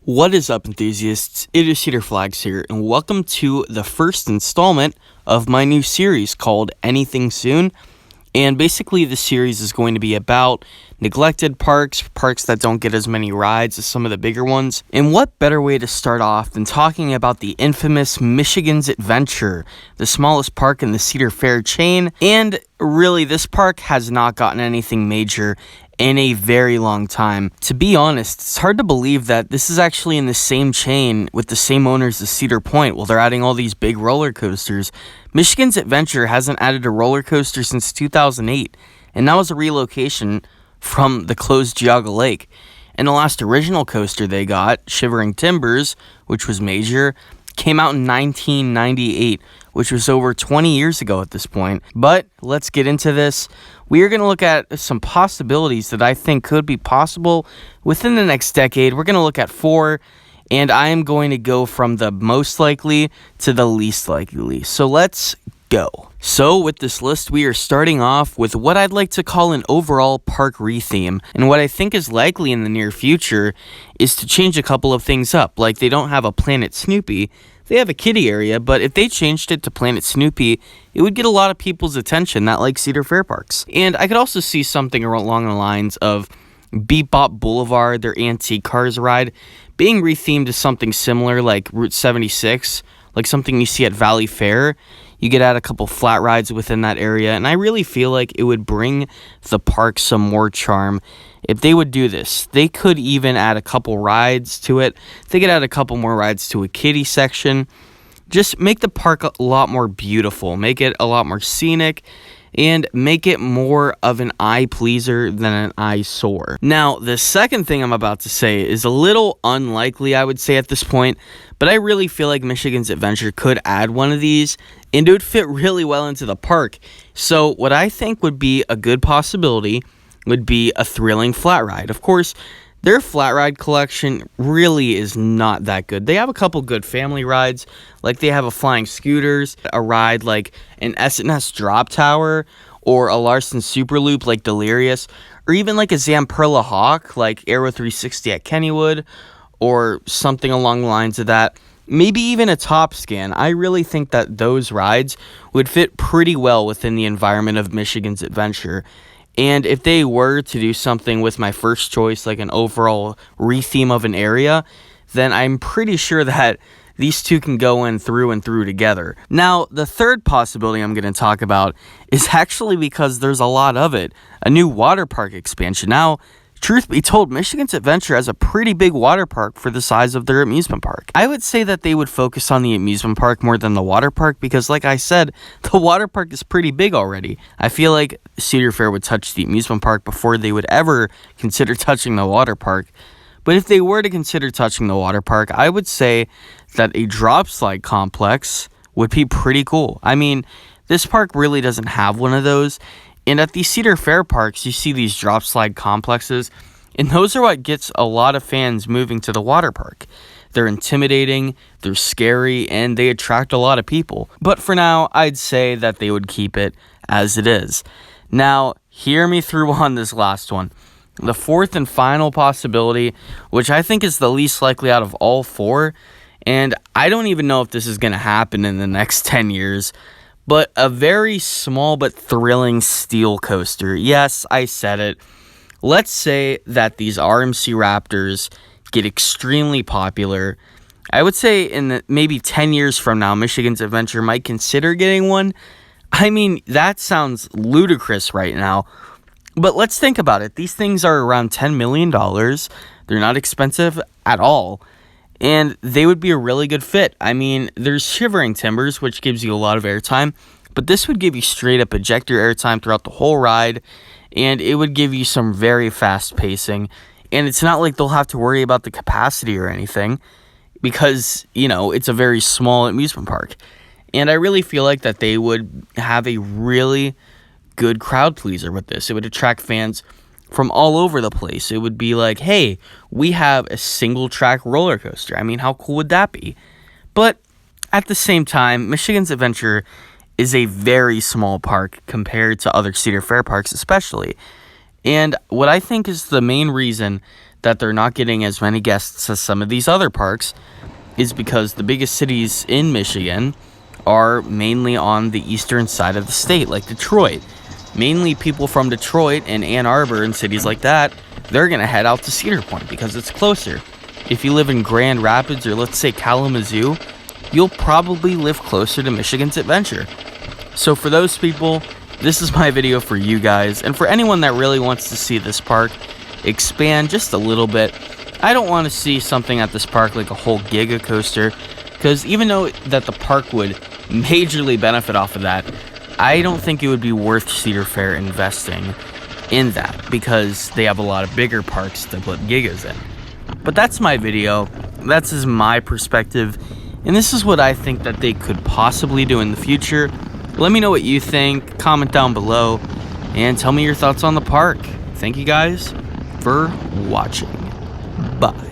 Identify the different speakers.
Speaker 1: What is up, enthusiasts? It is Cedar Flags here, and welcome to the first installment of my new series called Anything Soon. And basically, the series is going to be about neglected parks that don't get as many rides as some of the bigger ones. And what better way to start off than talking about the infamous Michigan's Adventure, the smallest park in the Cedar Fair chain. And really, this park has not gotten anything major in a very long time. To be honest, it's hard to believe that this is actually in the same chain with the same owners as Cedar Point. Well, they're adding all these big roller coasters. Michigan's Adventure hasn't added a roller coaster since 2008, and that was a relocation from the closed Geauga Lake. And the last original coaster they got, Shivering Timbers, which was major, came out in 1998, which was over 20 years ago at this point. But let's get into this. We are going to look at some possibilities that I think could be possible within the next decade. We're going to look at 4, and I am going to go from the most likely to the least likely. So let's go. So with this list, we are starting off with what I'd like to call an overall park retheme. And what I think is likely in the near future is to change a couple of things up. Like, they don't have a Planet Snoopy. They have a kiddie area, but if they changed it to Planet Snoopy, it would get a lot of people's attention that like Cedar Fair parks. And I could also see something along the lines of Beep Bop Boulevard, their antique cars ride, being rethemed to something similar like Route 76, like something you see at Valley Fair. You could add a couple flat rides within that area, and I really feel like it would bring the park some more charm if they would do this. They could even add a couple rides to it. They could add a couple more rides to a kiddie section. Just make the park a lot more beautiful, make it a lot more scenic, and make it more of an eye pleaser than an eyesore. Now, the second thing I'm about to say is a little unlikely, I would say, at this point, but I really feel like Michigan's Adventure could add one of these, and it would fit really well into the park. So what I think would be a good possibility would be a thrilling flat ride. Of course, their flat ride collection really is not that good. They have a couple good family rides, like they have a Flying Scooters, a ride like an S&S Drop Tower, or a Larson Super Loop like Delirious, or even like a Zamperla Hawk like Aero 360 at Kennywood, or something along the lines of that. Maybe even a Top Scan. I really think that those rides would fit pretty well within the environment of Michigan's Adventure. And if they were to do something with my first choice, like an overall retheme of an area, then I'm pretty sure that these two can go in through and through together. Now, the third possibility I'm going to talk about is actually because there's a lot of it, a new Waterpark expansion. Now, truth be told, Michigan's Adventure has a pretty big water park for the size of their amusement park. I would say that they would focus on the amusement park more than the water park because, like I said, the water park is pretty big already. I feel like Cedar Fair would touch the amusement park before they would ever consider touching the water park. But if they were to consider touching the water park, I would say that a drop slide complex would be pretty cool. I mean, this park really doesn't have one of those. And at these Cedar Fair parks, you see these drop slide complexes, and those are what gets a lot of fans moving to the water park. They're intimidating, they're scary, and they attract a lot of people. But for now, I'd say that they would keep it as it is. Now, hear me through on this last one. The fourth and final possibility, which I think is the least likely out of all 4, and I don't even know if this is going to happen in the next 10 years, but a very small but thrilling steel coaster. Yes, I said it. Let's say that these RMC Raptors get extremely popular. I would say in maybe 10 years from now, Michigan's Adventure might consider getting one. I mean, that sounds ludicrous right now. But let's think about it. These things are around $10 million. They're not expensive at all. And they would be a really good fit. I mean, there's Shivering Timbers, which gives you a lot of airtime, but this would give you straight up ejector airtime throughout the whole ride, and it would give you some very fast pacing. And it's not like they'll have to worry about the capacity or anything because, you know, it's a very small amusement park. And I really feel like that they would have a really good crowd pleaser with this. It would attract fans from all over the place. It would be like, hey, we have a single track roller coaster. I mean, how cool would that be? But at the same time, Michigan's Adventure is a very small park compared to other Cedar Fair parks especially. And what I think is the main reason that they're not getting as many guests as some of these other parks is because the biggest cities in Michigan are mainly on the eastern side of the state, like Detroit. Mainly people from Detroit and Ann Arbor and cities like that, they're going to head out to Cedar Point because it's closer. If you live in Grand Rapids or let's say Kalamazoo, you'll probably live closer to Michigan's Adventure. So for those people, this is my video for you guys. And for anyone that really wants to see this park expand just a little bit, I don't want to see something at this park like a whole Giga Coaster, because even though that the park would majorly benefit off of that, I don't think it would be worth Cedar Fair investing in that, because they have a lot of bigger parks to put Gigas in. But that's my video. That's just my perspective, and this is what I think that they could possibly do in the future. Let me know what you think, comment down below, and tell me your thoughts on the park. Thank you guys for watching. Bye.